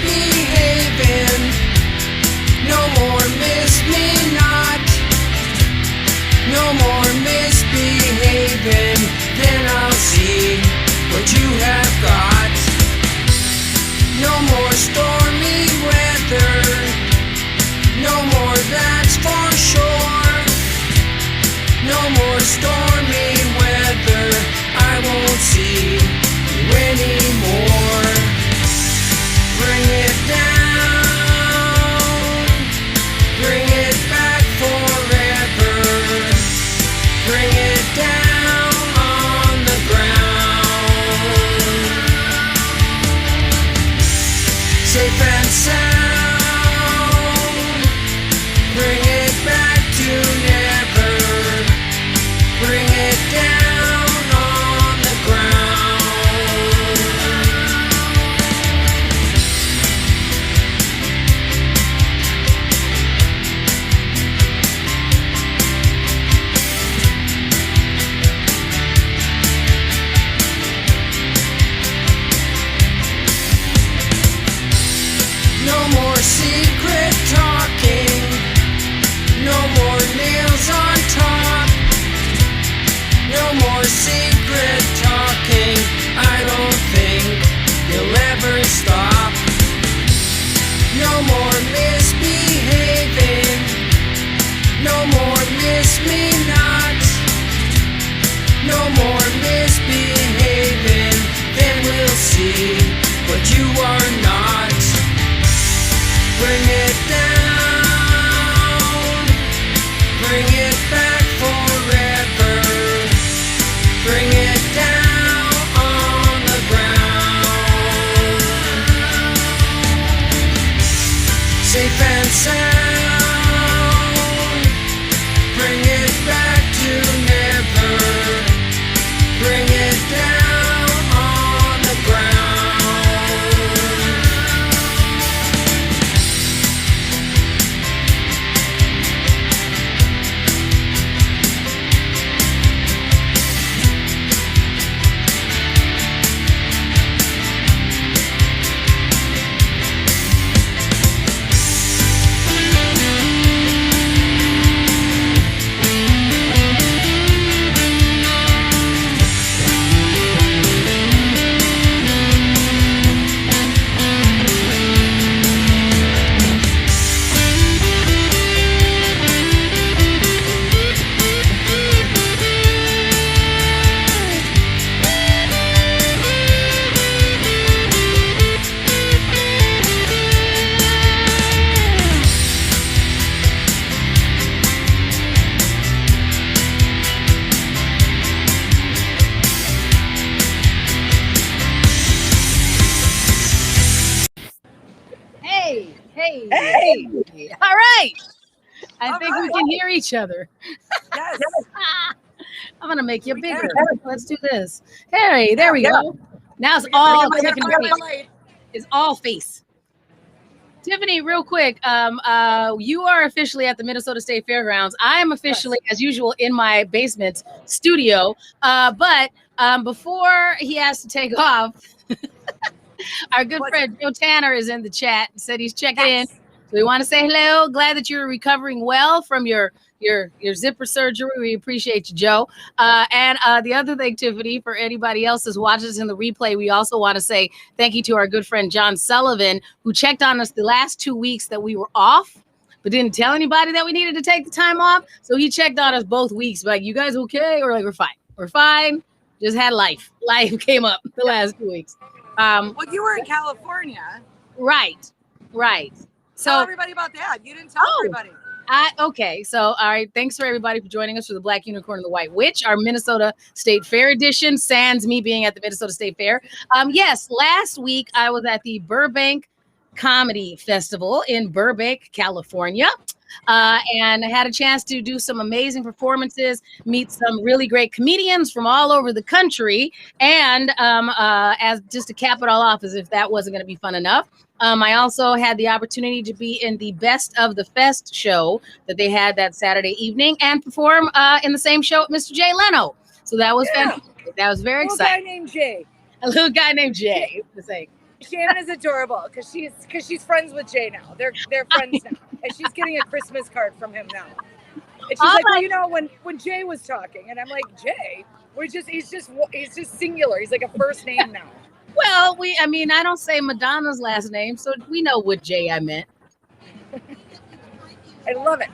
misbehaving. No more miss me not. No more misbehaving. Then I'll see what you have got. No more stormy weather. No more, that's for sure. No more stormy weather. I won't see you anymore. Bring it down. Bring it back forever. Bring it down on the ground. Safe and sound. Bring it back to never. Bring it down on the ground. No more secret talking. No more nails on top. No more secret talking. I don't think you'll ever stop. No more misbehaving. No more miss me not. No more misbehaving. Then we'll see what you are not. Bring it down. Bring it back forever. Bring it down on the ground. Safe and sound. Bring it back to never. Bring it down on the ground. Hey. All right. I think we can hear each other. Yes. I'm going to make you bigger. Let's do this. Hey, there we go. Now it's all Tiffany face. It's all face. Tiffany, real quick, you are officially at the Minnesota State Fairgrounds. I am officially, as usual, in my basement studio. But before he has to take off, our good friend Joe Tanner is in the chat and said he's checking in. So we want to say hello. Glad that you're recovering well from your zipper surgery. We appreciate you, Joe. And the other thing, Tiffany, for anybody else who's watching us in the replay, we also want to say thank you to our good friend John Sullivan, who checked on us the last 2 weeks that we were off, but didn't tell anybody that we needed to take the time off. So he checked on us both weeks, like, you guys okay? Or like, we're fine. We're fine. Just had life. Life came up the last 2 weeks. Well, you were in California. Right. So tell everybody about that. You didn't tell everybody. Okay. So, all right. Thanks for everybody for joining us for the Black Unicorn and the White Witch, our Minnesota State Fair edition, sans me being at the Minnesota State Fair. Yes, last week I was at the Burbank Comedy Festival in Burbank, California. And I had a chance to do some amazing performances, meet some really great comedians from all over the country. And as just to cap it all off, as if that wasn't going to be fun enough, I also had the opportunity to be in the Best of the Fest show that they had that Saturday evening and perform in the same show with Mr. Jay Leno. So that was fantastic. That was very exciting. A little guy named Jay. A little guy named Jay. Shannon is adorable because she's friends with Jay now. They're friends now, and she's getting a Christmas card from him now. And she's like, well, you know, when Jay was talking, and I'm like, Jay, he's just singular. He's like a first name now. Well, I don't say Madonna's last name, so we know what Jay I meant. I love it.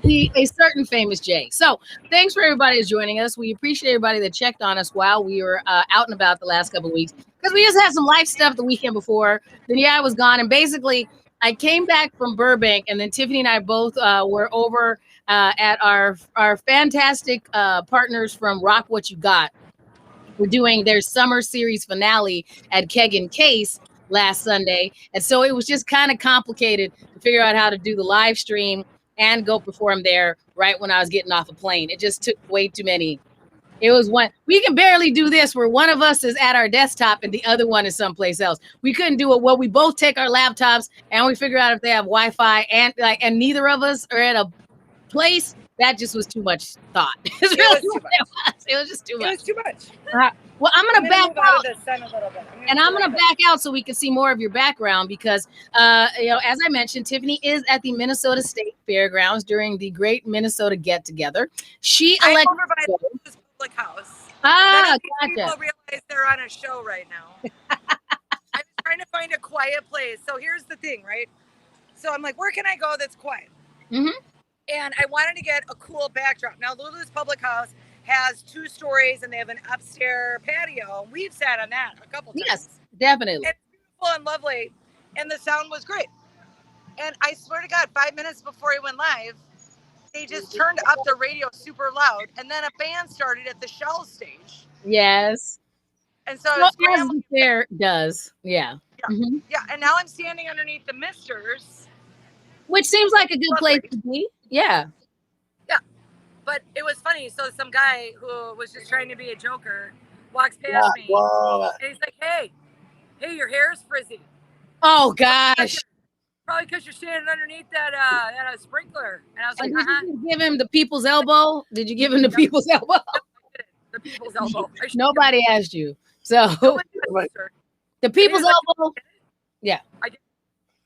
A certain famous Jay. So thanks for everybody who's joining us. We appreciate everybody that checked on us while we were out and about the last couple of weeks, because we just had some life stuff the weekend before. Then I was gone, and basically I came back from Burbank, and then Tiffany and I both were over at our fantastic partners from Rock What You Got. We're doing their summer series finale at Keg and Case last Sunday, and so it was just kind of complicated to figure out how to do the live stream and go perform there right when I was getting off a plane. It just took way too many. It was one. We can barely do this where one of us is at our desktop and the other one is someplace else. We couldn't do it. Well, we both take our laptops and we figure out if they have Wi-Fi, and neither of us are at a place. That just was too much thought. It was just too much. It was too much. Well, I'm gonna back out, of the sun a little bit. I'm gonna back out so we can see more of your background, because as I mentioned, Tiffany is at the Minnesota State Fairgrounds during the Great Minnesota Get Together. I'm over by the public house. Gotcha. People realize they're on a show right now. I'm trying to find a quiet place. So here's the thing, right? So I'm like, where can I go that's quiet? Mm-hmm. And I wanted to get a cool backdrop. Now, Lulu's Public House has 2 stories and they have an upstairs patio. We've sat on that a couple times. Yes, definitely. It's beautiful and lovely. And the sound was great. And I swear to God, 5 minutes before he went live, they just turned up the radio super loud. And then a band started at the Shell stage. Yes. And so as the fair does. Yeah. Yeah. Mm-hmm. Yeah. And now I'm standing underneath the misters. Which seems like a good place to be. Yeah. Yeah. But it was funny. So some guy who was just trying to be a joker walks past me. And he's like, hey, your hair is frizzy. Oh, gosh. Probably because you're standing underneath that sprinkler. And I was like, Did you give him the people's elbow? Did you give him the people's elbow? The people's elbow. Nobody asked you. So the people's elbow. Yeah. I did.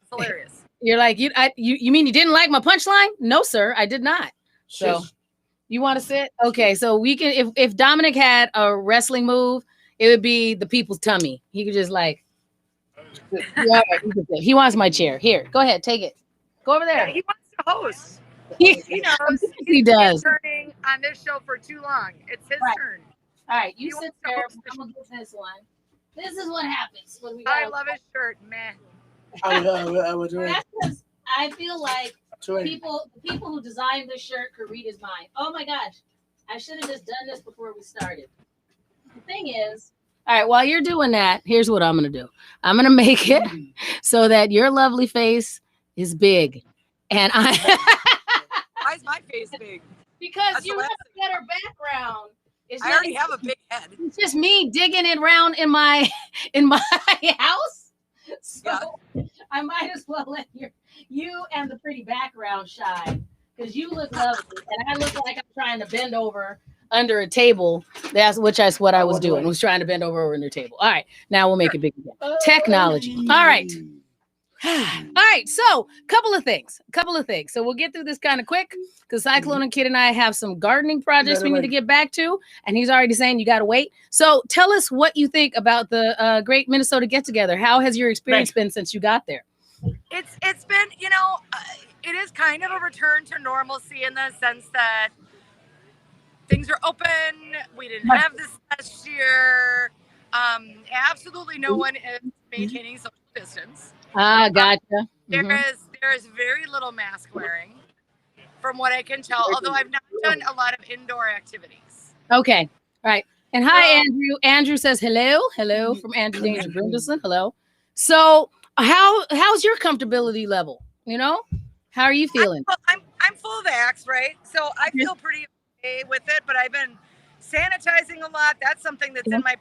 It's hilarious. You're like, you mean you didn't like my punchline? No, sir, I did not. So you want to sit? Okay, so we can, if Dominic had a wrestling move, it would be the people's tummy. He could just like, he wants my chair. Here, go ahead, take it. Go over there. Yeah, he wants to host. He knows. He does. He's turning on this show for too long. It's his turn. All right, you sit there. I'm gonna get this one. This is what happens when we. I love his shirt, man. That's because I feel like the people who designed this shirt could read his mind. Oh my gosh, I should have just done this before we started. The thing is, all right, while you're doing that, here's what I'm going to do. I'm going to make it so that your lovely face is big. And why is my face big? Because you have a better background. I already have a big head. It's just me digging it around in my house. So I might as well let you and the pretty background shine, because you look lovely and I look like I'm trying to bend over under a table. That's what I was doing. Was trying to bend over under a table. All right, now we'll make it big again. Technology. All right. All right, so couple of things. So we'll get through this kind of quick, because Cyclone and Kid and I have some gardening projects we need to get back to, and he's already saying you got to wait. So tell us what you think about the Great Minnesota Get Together. How has your experience been since you got there? It's been, it is kind of a return to normalcy in the sense that things are open. We didn't have this last year. Absolutely no one is maintaining social distance. Gotcha. There is very little mask wearing, from what I can tell, although I've not done a lot of indoor activities. Okay. All right. And hi, Andrew. Andrew says hello. Hello from Andrew Danger Brindelson. Hello. So how's your comfortability level? How are you feeling? I'm full vax, right? So I feel pretty okay with it, but I've been sanitizing a lot. That's something that's in my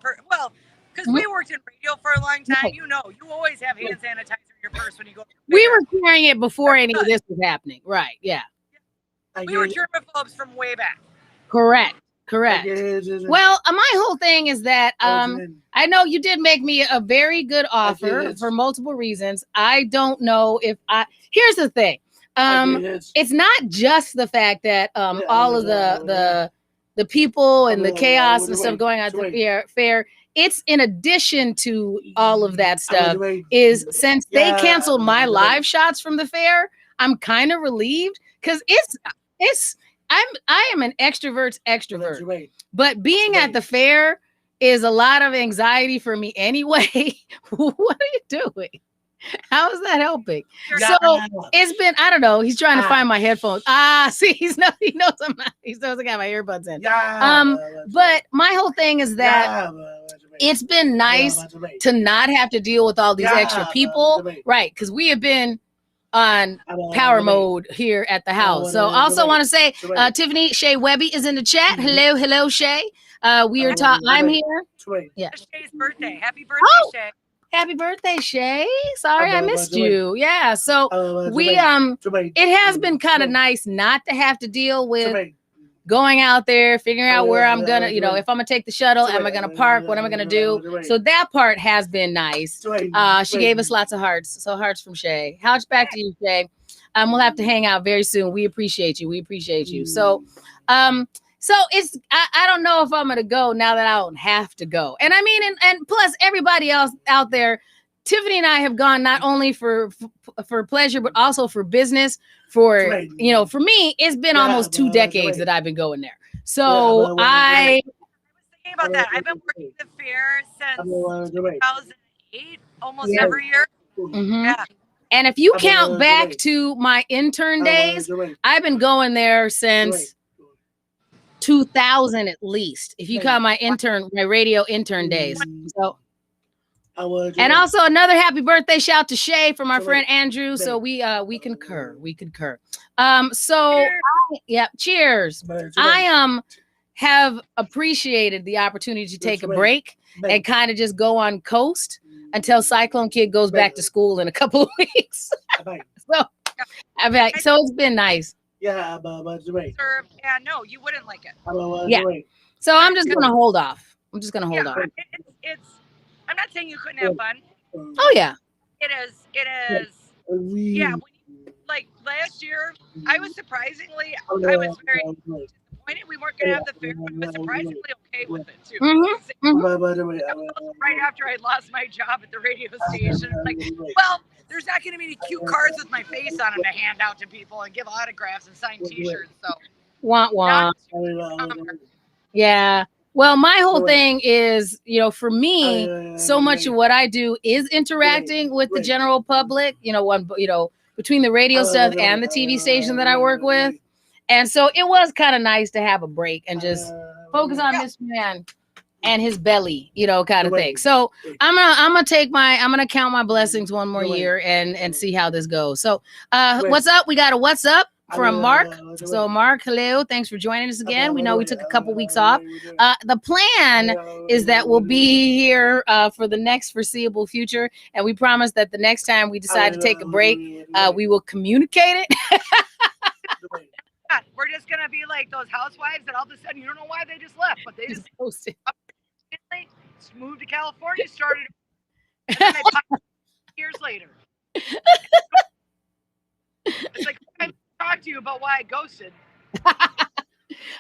because we worked in radio for a long time. You always have hand sanitizer in your purse when you go. We were carrying it before any of this was happening. Right. Yeah. We were germaphobes from way back. Correct. Well, my whole thing is that I I know you did make me a very good offer for multiple reasons. I don't know if here's the thing. It's not just the fact that all of the people and the chaos and stuff going on at the fair. It's in addition to all of that stuff. Is since they canceled my live shots from the fair, I'm kind of relieved because I am an extrovert, but being at the fair is a lot of anxiety for me anyway. What are you doing? How is that helping? So it's been, I don't know. He's trying to find my headphones. See, he knows I'm not. He knows I got my earbuds in. But my whole thing is that it's been nice to not have to deal with all these extra people, right? Because we have been on power mode here at the house. So also want to say, Tiffany Shay Webby is in the chat. Hello, Shay. We are talking. I'm here. Yeah. Shay's birthday. Happy birthday, Shay. Happy birthday, Shay. Sorry I missed you. Yeah. So it has been kind of nice not to have to deal with going out there, figuring out where I'm gonna, if I'm gonna take the shuttle, am I gonna park? What am I gonna do? So that part has been nice. She gave us lots of hearts. So hearts from Shay. Hearts back to you, Shay. We'll have to hang out very soon. We appreciate you. So so it's I don't know if I'm gonna go now that I don't have to go. And I mean, and plus everybody else out there, Tiffany and I have gone not only for pleasure, but also for business. For for me, it's been almost 2 decades that I've been going there. So I was thinking about that. I've been working the fair since 2008, almost every year. Mm-hmm. Yeah. And if you count back to my intern days, I've been going there since 2000 at least. If you count my radio intern days. So. And also another happy birthday shout to Shay from our friend Andrew. So we concur. Cheers. I have appreciated the opportunity to take a break and kind of just go on coast until Cyclone Kid goes back to school in a couple of weeks. So it's been nice. Yeah, no, you wouldn't like it. Yeah. So I'm just gonna hold off. It's I'm not saying you couldn't have fun. Oh yeah. It is. Yeah. Like last year, I was very disappointed we weren't going to have the fair, but I was surprisingly okay with it too. Right after I lost my job at the radio station, there's not going to be any cute cards with my face on them to hand out to people and give autographs and sign T-shirts. So, wah. Yeah. Well, my whole thing is, for me, so much of what I do is interacting with the general public, between the radio stuff and the TV station that I work with. And so it was kind of nice to have a break and just focus on this man and his belly, kind of thing. So I'm gonna count my blessings one more year and see how this goes. So what's up? We got a what's up from Mark. So Mark, hello. Thanks for joining us again. We know we took a couple weeks off. The plan is that we'll be here for the next foreseeable future. And we promise that the next time we decide to take a break, we will communicate it. We're just going to be like those housewives that all of a sudden you don't know why they just left, but they just moved to California, started, and then they popped years later. It's like, I talk to you about why I ghosted.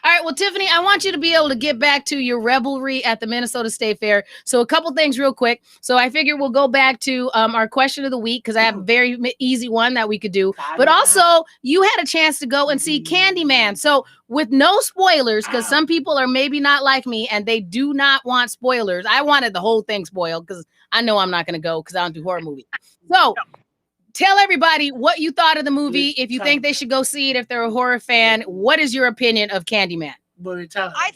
All right. Well, Tiffany, I want you to be able to get back to your revelry at the Minnesota State Fair. So a couple things real quick. So I figure we'll go back to our question of the week because I have a very easy one that we could do. But also, you had a chance to go and see Candyman. So with no spoilers, because some people are maybe not like me and they do not want spoilers. I wanted the whole thing spoiled because I know I'm not going to go because I don't do horror movies. So tell everybody what you thought of the movie. If you think they should go see it, if they're a horror fan, what is your opinion of Candyman? I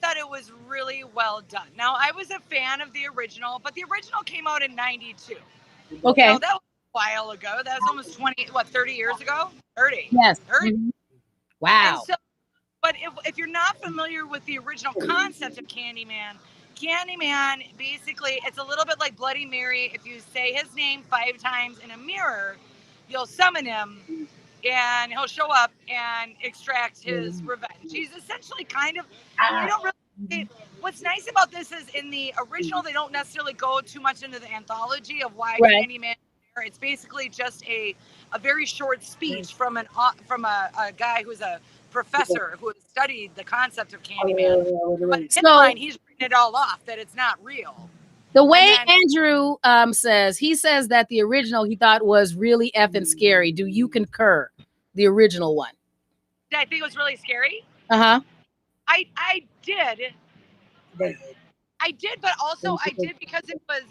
thought it was really well done. Now, I was a fan of the original, but the original came out in 92. Okay. So that was a while ago. That was almost 30 years ago? 30. Yes. 30. Mm-hmm. Wow. So, but if you're not familiar with the original concept of Candyman, basically, it's a little bit like Bloody Mary. If you say his name 5 times in a mirror, you'll summon him and he'll show up and extract his revenge. He's essentially kind of, you don't really what's nice about this is in the original, they don't necessarily go too much into the anthology of why Right. Candyman is there. It's basically just a very short speech from a guy who's a professor who has studied the concept of Candyman. But in his mind, he's written it all off that it's not real. The way And then- Andrew he says that the original he thought was really effing scary. Do you concur? The original one. Did I think it was really scary? Uh-huh. I did. I did, but also I did because it was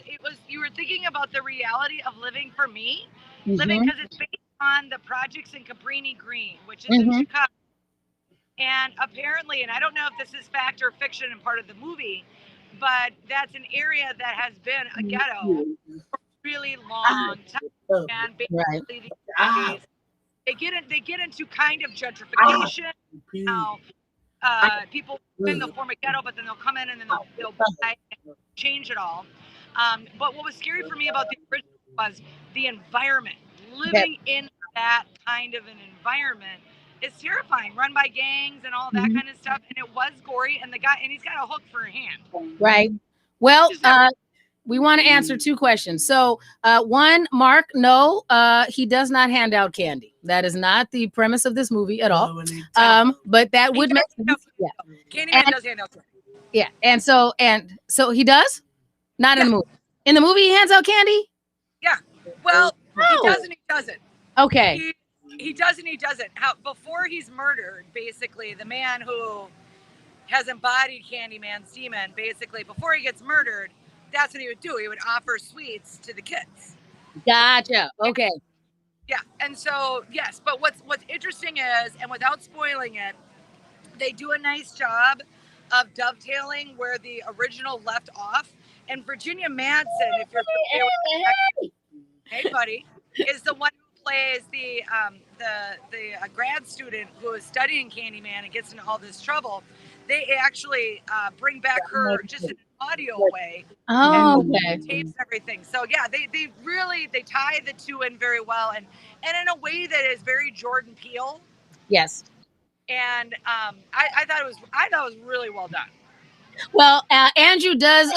you were thinking about the reality of living for me, living because it's based on the projects in Cabrini Green, which is in Chicago. And apparently, and I don't know if this is fact or fiction and part of the movie, but that's an area that has been a ghetto for a really long time. And basically, these guys, they get into kind of gentrification. Now, people in the form of ghetto, but then they'll come in and then they'll buy and change it all. But what was scary for me about the original was the environment. Living in that kind of an environment is terrifying. Run by gangs and all that kind of stuff, and it was gory. And he's got a hook for a hand. Right. Well, we want to answer two questions. So, one, Mark, no, he does not hand out candy. That is not the premise of this movie at all. But that would make sense. Yeah. Candyman does hand out candy. Yeah, and so he does? Not in the movie. In the movie, he hands out candy? Yeah. Well, he does and he doesn't. Okay. He does and he doesn't. Before he's murdered, basically, the man who has embodied Candyman's demon, basically, before he gets murdered, that's what he would do. He would offer sweets to the kids. Gotcha. Okay. Yeah. And so, yes. But what's interesting is, and without spoiling it, they do a nice job of dovetailing where the original left off. And Virginia Madsen, if you're familiar with hey buddy, is the one who plays the grad student who is studying Candyman and gets into all this trouble. They actually bring back her just in an audio way. Oh, and okay. Tapes and everything. So yeah, they really tie the two in very well and in a way that is very Jordan Peele. Yes. And I thought it was really well done. Well, Andrew does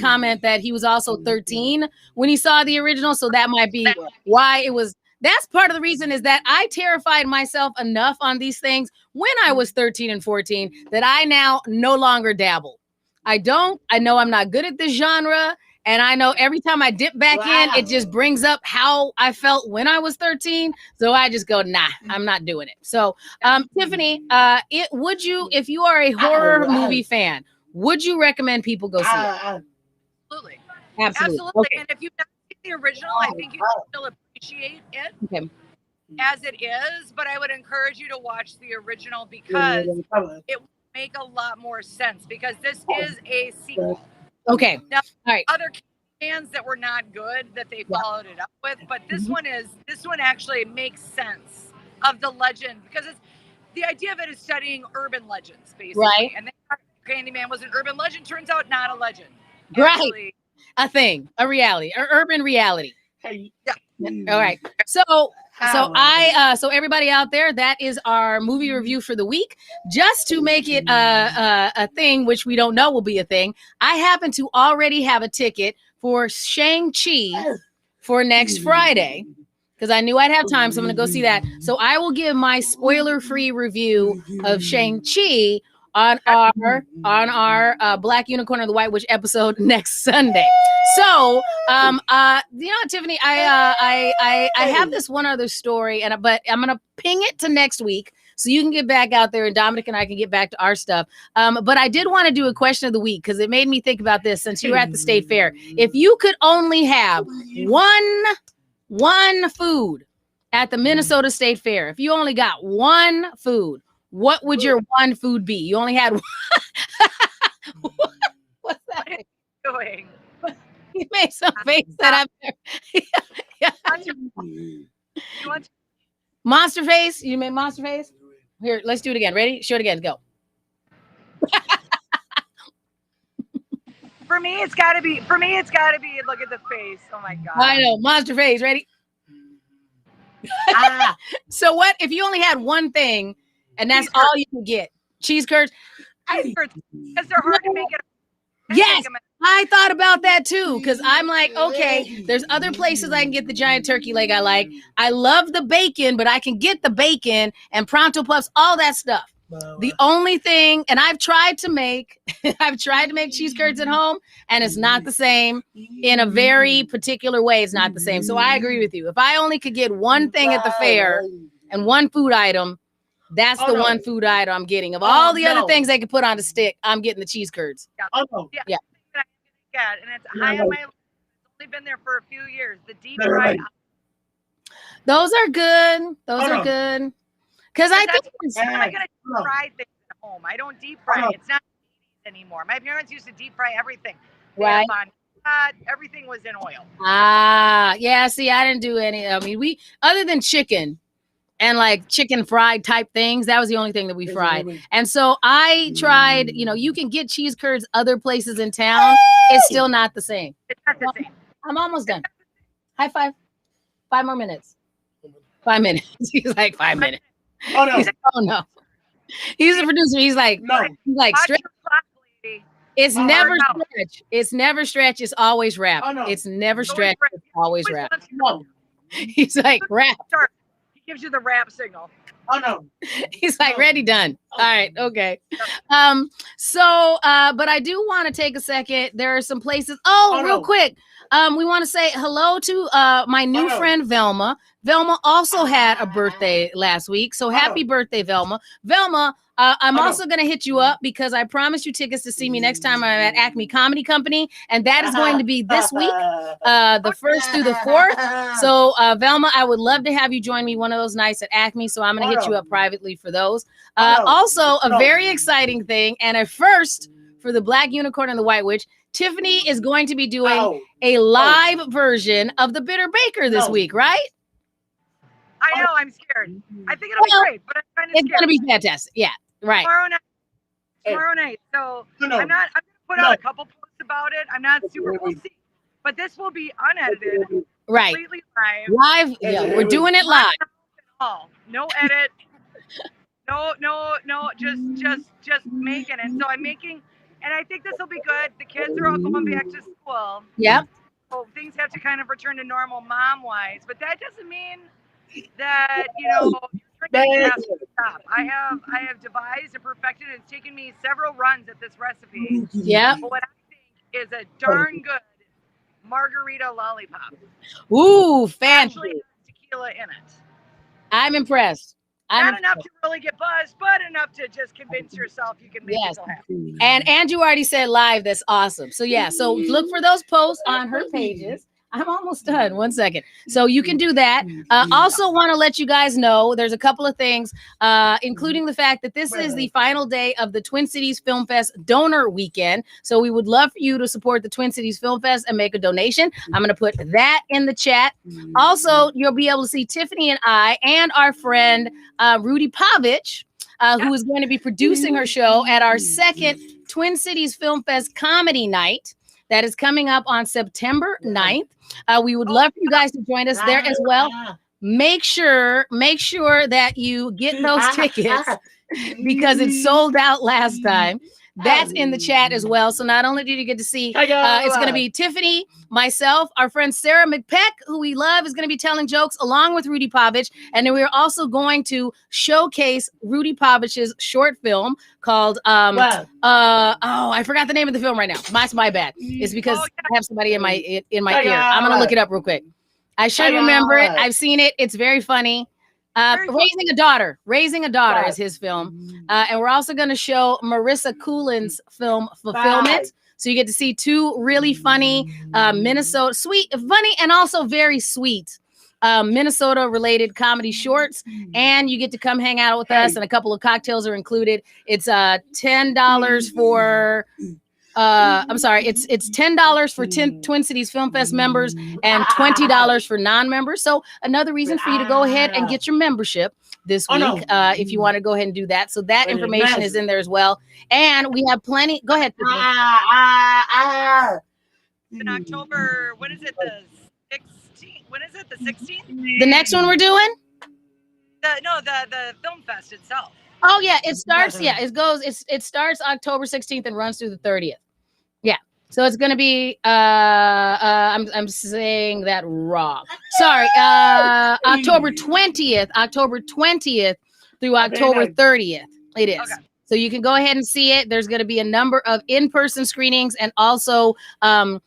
comment that he was also 13 when he saw the original, so that might be why it was. That's part of the reason is that I terrified myself enough on these things when I was 13 and 14 that I now no longer dabble. I know I'm not good at this genre. And I know every time I dip back in, it just brings up how I felt when I was 13. So I just go, nah, I'm not doing it. So, Tiffany, if you are a horror movie fan, would you recommend people go see it? Absolutely. Okay. And if you've never seen the original, I think you still appreciate it as it is. But I would encourage you to watch the original because it will make a lot more sense because this is a sequel. Okay. Now, all right. Other fans that were not good that they followed it up with, but this one actually makes sense of the legend because the idea of it is studying urban legends basically. Right. And they thought Candyman was an urban legend. Turns out not a legend. Right. Actually, a thing, a reality, or urban reality. Yeah. All right. So everybody out there, that is our movie review for the week. Just to make it a thing, which we don't know will be a thing, I happen to already have a ticket for Shang-Chi for next Friday because I knew I'd have time, so I'm going to go see that. So I will give my spoiler-free review of Shang-Chi on our Black Unicorn of the White Witch episode next Sunday. So, Tiffany, I have this one other story, but I'm gonna ping it to next week so you can get back out there, and Dominic and I can get back to our stuff. But I did want to do a question of the week because it made me think about this since you were at the state fair. If you could only have one food at the Minnesota State Fair, if you only got one food, what would your one food be? You only had one. What's that doing? You made some face that I'm You want Monster face? You made monster face? Here, let's do it again. Ready? Show it again. Go. For me, it's gotta be. Look at the face. Oh my god. I know. Monster face. Ready? So what if you only had one thing and that's all you can get? Cheese curds. cheeseburgers because they're hard to make it. Yes, I thought about that too, because I'm like, okay, there's other places I can get the giant turkey leg I like. I love the bacon, but I can get the bacon and pronto puffs, all that stuff. The only thing, and I've tried to make cheese curds at home, and it's not the same. In a very particular way, it's not the same. So I agree with you. If I only could get one thing at the fair and one food item, that's the one food item I'm getting. Of all the other things they could put on the stick, I'm getting the cheese curds. Yeah. And it's high on my list. It's only been there for a few years. The deep fried. Those are good. Those are good. Because I think I'm not gonna deep fry things at home. I don't deep fry. It's not anymore. My parents used to deep fry everything. Right. Everything was in oil. Yeah. See, I didn't do any. I mean, we other than chicken. And like chicken fried type things. That was the only thing that we fried. And so I tried, you can get cheese curds other places in town. It's still not the same. It's not the same. I'm almost done. High five. 5 more minutes. 5 minutes. He's like 5 minutes. Oh no. Oh no. He's the producer. He's like, no. He's like stretch. It's never stretch. It's never stretch. It's always wrap. Oh, no. It's never stretch. It's always wrap. No. He's like wrap. Gives you the rap signal. Oh no. He's like, ready, done. All right, okay. But I do want to take a second. There are some places. Real quick. We want to say hello to my new friend Velma. Velma also had a birthday last week. So happy birthday, Velma. Velma, I'm also going to hit you up because I promised you tickets to see me next time I'm at Acme Comedy Company. And that is going to be this week, the 1st through the 4th. So Velma, I would love to have you join me one of those nights at Acme. So I'm going to hit you up privately for those. Also, a very exciting thing and a first for the Black Unicorn and the White Witch. Tiffany is going to be doing a live version of the Bitter Baker this week, right? I know, I'm scared. I think it'll be great, but I'm kind of scared. It's going to be fantastic. Yeah, right. Tomorrow night. So I'm going to put out a couple posts about it. I'm not super, we'll see. But this will be unedited. Right. Completely live. Yeah, we're doing it live. No edit. No, just making it. So I'm making, and I think this will be good. The kids are all going back to school. Yep. So things have to kind of return to normal mom-wise, but that doesn't mean that your drinking has to stop. I have devised and perfected. It's taken me several runs at this recipe. Yeah. But what I think is a darn good margarita lollipop. Ooh, fancy. Actually, tequila in it. I'm impressed. Not enough to really get buzzed, but enough to just convince yourself you can make people happy. And Andrew already said live. That's awesome. So yeah, so look for those posts on her pages. I'm almost done. 1 second. So you can do that. Also want to let you guys know there's a couple of things, including the fact that this is the final day of the Twin Cities Film Fest donor weekend. So we would love for you to support the Twin Cities Film Fest and make a donation. I'm going to put that in the chat. Also, you'll be able to see Tiffany and I and our friend Rudy Pavich, who is going to be producing her show at our second Twin Cities Film Fest comedy night. That is coming up on September 9th. We would love for you guys to join us there as well. Make sure that you get those tickets because it sold out last time. That's in the chat as well. So not only did you get to see, it's going to be Tiffany, myself, our friend Sarah McPeck, who we love, is going to be telling jokes along with Rudy Pavich. And then we're also going to showcase Rudy Pavich's short film called, I forgot the name of the film right now. That's my bad. It's because I have somebody in my ear. I'm going to look it up real quick. I should remember it. I've seen it. It's very funny. Raising a Daughter is his film. And we're also going to show Marissa Coulin's film Fulfillment. So you get to see two really funny Minnesota, sweet, funny, and also very sweet Minnesota related comedy shorts. And you get to come hang out with us, and a couple of cocktails are included. It's $10 for it's $10 for Twin Cities Film Fest members and $20 for non-members. So another reason for you to go ahead and get your membership this week, if you want to go ahead and do that. So that information is in there as well. And we have plenty. Go ahead. In October, when is it? The 16th? When is it? The 16th? The next one we're doing? The film fest itself. Oh yeah, it starts. Yeah, it starts October 16th and runs through the 30th. Yeah. So it's gonna be I'm saying that wrong. Sorry. October 20th through October 30th. It is. Okay. So you can go ahead and see it. There's going to be a number of in-person screenings and also some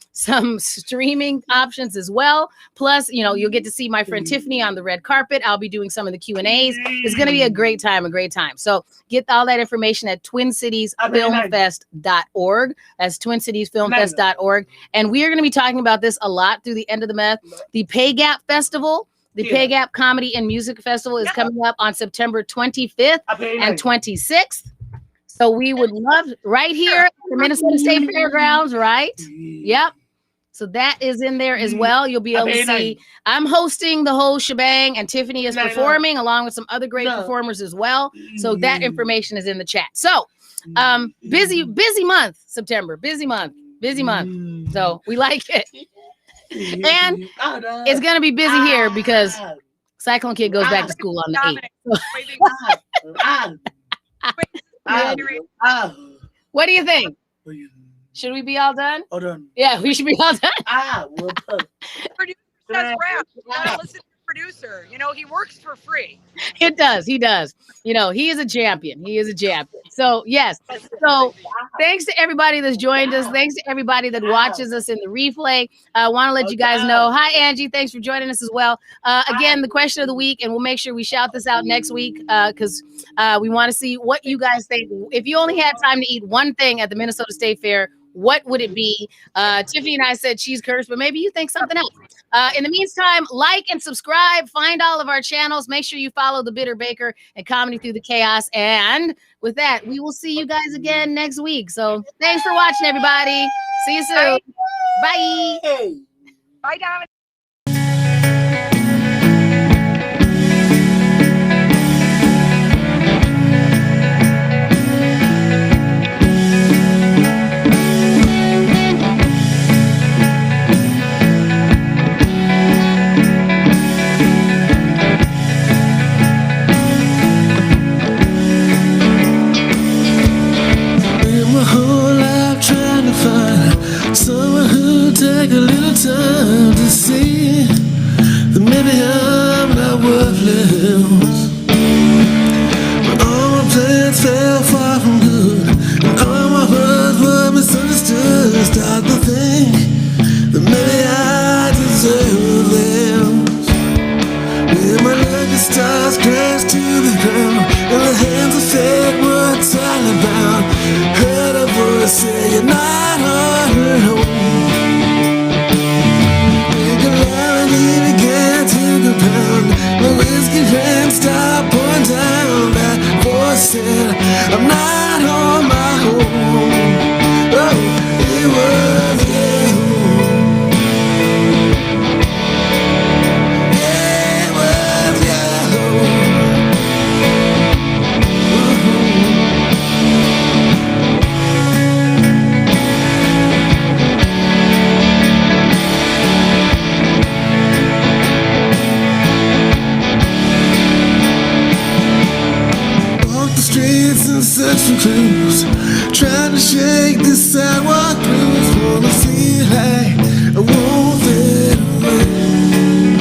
streaming options as well. Plus, you'll get to see my friend Tiffany on the red carpet. I'll be doing some of the Q&As. It's going to be a great time. So get all that information at twincitiesfilmfest.org. That's twincitiesfilmfest.org. And we are going to be talking about this a lot through the end of the month. The Pay Gap Festival. The Pay Gap Comedy and Music Festival is coming up on September 25th and 26th. So we would love right here at the Minnesota State Fairgrounds, right? Yep. So that is in there as well. You'll be able to see. I'm hosting the whole shebang, and Tiffany is performing along with some other great performers as well. So that information is in the chat. So busy month, September. Busy month. So we like it. And it's going to be busy here because Cyclone Kid goes back to school on the 8th. What do you think? Should we be all done? All done. Yeah, we should be all done. Producer says rap. You gotta listen to the producer. He works for free. He does. He is a champion. So yes. So thanks to everybody that's joined us. Thanks to everybody that watches us in the replay. I want to let you guys know. Hi, Angie. Thanks for joining us as well. Again, the question of the week, and we'll make sure we shout this out next week because we want to see what you guys think. If you only had time to eat one thing at the Minnesota State Fair, what would it be? Tiffany and I said cheese curds, but maybe you think something else. In the meantime, like and subscribe. Find all of our channels. Make sure you follow The Bitter Baker and Comedy Through the Chaos. And with that, we will see you guys again next week. So thanks for watching, everybody. See you soon. Bye. Bye, Dominic. Someone who take a little time to see that maybe I'm not worthless. But all my plans fell far from good, and all my words were misunderstood. Start to think that maybe I deserve this. When my lucky stars crash to the ground, and the hands of fate were talking about, heard a voice say you're not alone. When calamity began to compound, the whiskey rain stopped pouring down. That voice said, I'm not on my own. Oh, it was you. It was you. Search for clues, trying to shake the sidewalk blues. Wanna feel like I won't fade away.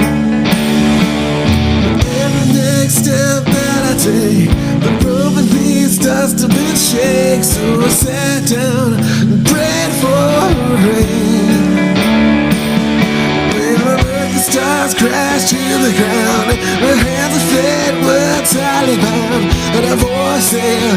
But every next step that I take, the broken piece starts to bend and shake. So I sat down and prayed for rain. When my lucky stars crashed to the ground, my hands of fate were tightly bound, and a voice said,